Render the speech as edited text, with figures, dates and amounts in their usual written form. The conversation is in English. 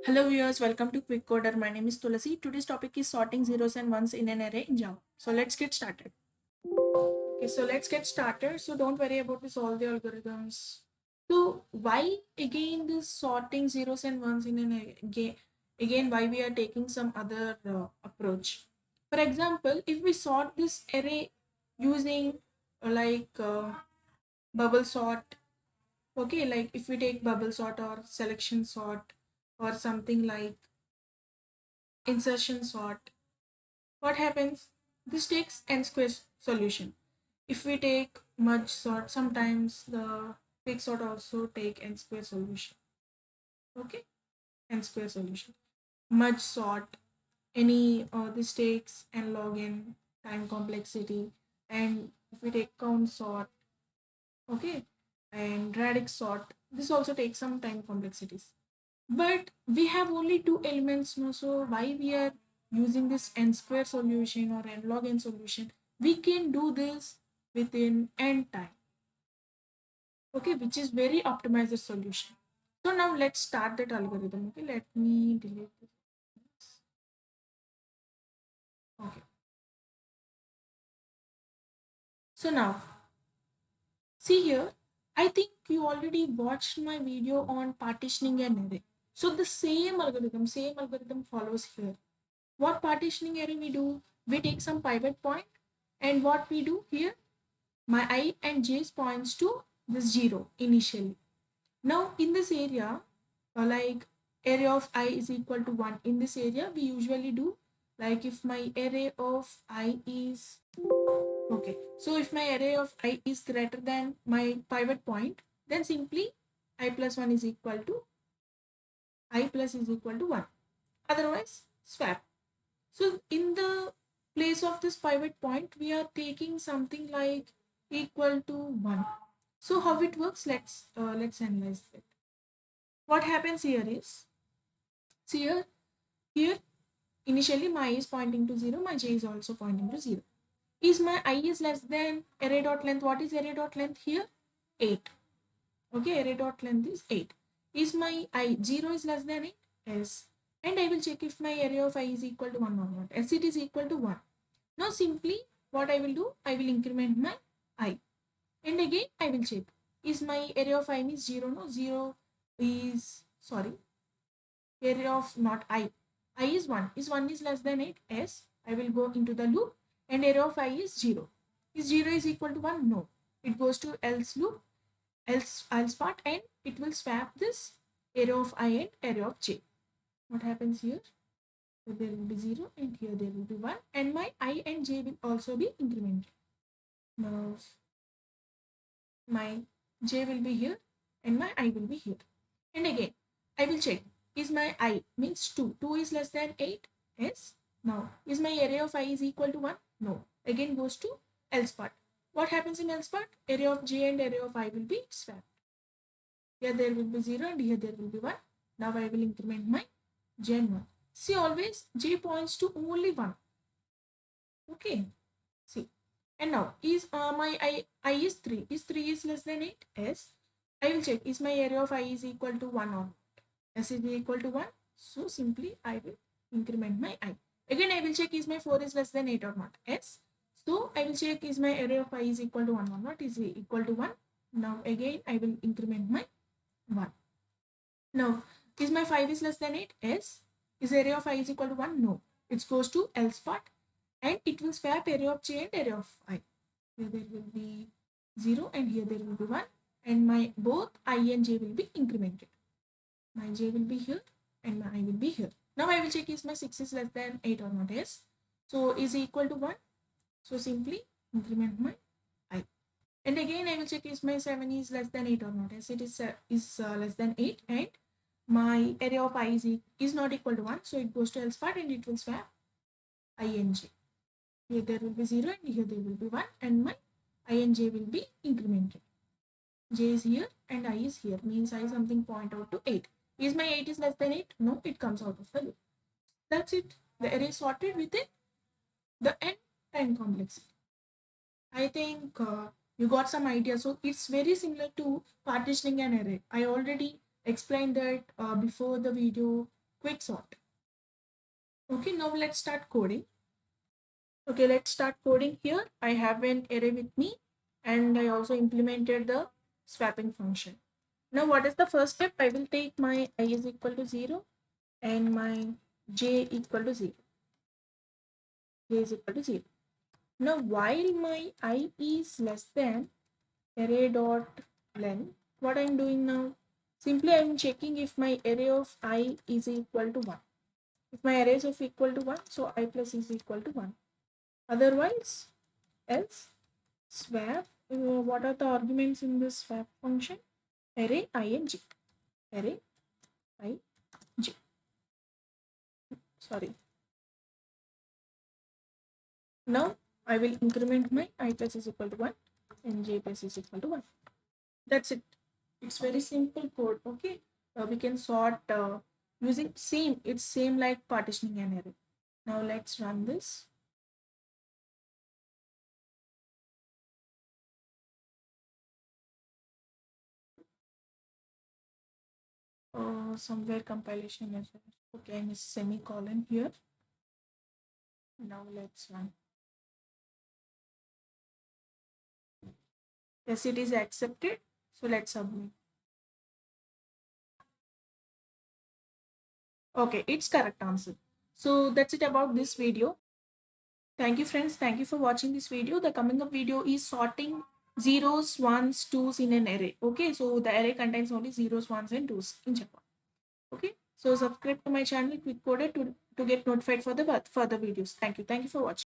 Hello viewers, welcome to Quick Coder. My name is Tulasi. Today's topic is sorting zeros and ones in an array in Java. So let's get started. Okay, so let's get started. So don't worry about this all the algorithms. So why again this sorting zeros and ones in an array? Again, why we are taking some other approach? For example, if we sort this array using bubble sort, okay, like if we take bubble sort or selection sort or something like insertion sort, what happens? This takes n square solution. If we take merge sort, sometimes the quick sort also take n square solution. Okay, n square solution. Merge sort, any this takes n log n time complexity. And if we take count sort, okay, and radix sort, this also takes some time complexities. But we have only two elements now, so why we are using this n square solution or n log n solution? We can do this within n time, okay, which is very optimized solution. So now let's start that algorithm. Okay, let me delete this. Okay, so now see here, I think you already watched my video on partitioning an array. So the same algorithm follows here. What partitioning array we do? We take some pivot point, and what we do here, my I and j points to this 0 initially. Now in this area, like area of I is equal to 1. In this area, we usually do like if my array of I is, okay, so if my array of I is greater than my pivot point, then simply I plus 1 is equal to I plus is equal to 1. Otherwise, swap. So in the place of this pivot point, we are taking something like equal to 1. So how it works? Let's analyze it. What happens here is, see here initially my I is pointing to 0, my j is also pointing to 0. Is my I is less than array dot length? What is array dot length here? 8. Okay, array dot length is 8. Is my I 0 is less than 8? Yes. And I will check if my array of I is equal to 1 or not. As it is equal to 1. Now simply what I will do, I will increment my I. And again I will check. Is my array of I is 0? No, 0 is, sorry, array of not I. I is 1. Is 1 is less than 8? Yes. I will go into the loop and array of I is 0. Is 0 is equal to 1? No. It goes to else loop, else part, and it will swap this array of I and array of j. What happens here? So there will be 0 and here there will be 1, and my I and j will also be incremented. Now my j will be here and my I will be here. And again, I will check. Is my I means 2. 2 is less than 8? Yes. Now, is my array of I is equal to 1? No. Again goes to else part. What happens in else part? Array of j and array of I will be swapped. Here there will be 0 and here there will be 1. Now I will increment my j and 1. See, always j points to only 1. Okay. See. And now, is my I is 3. Is 3 is less than 8? Yes. I will check. Is my array of I is equal to 1 or not? S is equal to 1. So simply I will increment my I. Again I will check is my 4 is less than 8 or not. Yes. So I will check is my array of I is equal to 1 or not. Is equal to 1. Now again I will increment my 1. Now is my 5 is less than 8? Yes. Is array of I is equal to 1? No. It goes to else part and it will swap array of j and array of I. Here there will be 0 and here there will be 1, and my both I and j will be incremented. My j will be here and my I will be here. Now I will check is my 6 is less than 8 or not. Yes. So is equal to 1. So simply increment my I. And again I will check is my 7 is less than 8 or not. Yes, it is less than 8, and my array of I is not equal to 1. So it goes to else part and it will swap I and j. Here there will be 0 and here there will be 1, and my I and j will be incremented. J is here and I is here, means I something point out to 8. Is my 8 is less than 8? No, it comes out of the loop. That's it. The array is sorted within the n time complexity. I think you got some idea. So it's very similar to partitioning an array. I already explained that before the video. quick sort. Okay, now let's start coding. Okay, let's start coding here. I have an array with me and I also implemented the swapping function. Now what is the first step? I will take my I is equal to 0 and my j equal to 0. J is equal to 0. Now while my I is less than array dot len, what I'm doing now? Simply I'm checking if my array of I is equal to 1. If my array is of equal to 1, so I plus is equal to 1. Otherwise, else swap. What are the arguments in this swap function? Array I and j. Array I, j. Sorry. Now I will increment my I plus is equal to 1 and j plus is equal to 1. That's it. It's very simple code. Okay. We can sort using same. It's same like partitioning an array. Now let's run this. Somewhere compilation is okay. I miss semicolon here. Now let's run. Yes, it is accepted. So let's submit. Okay, it's correct answer. So that's it about this video. Thank you friends. Thank you for watching this video. The coming up video is sorting zeros, ones, twos in an array. Okay, so the array contains only zeros, ones and twos in Java. Okay, so subscribe to my channel Quick Coder to get notified for the further videos. Thank you. Thank you for watching.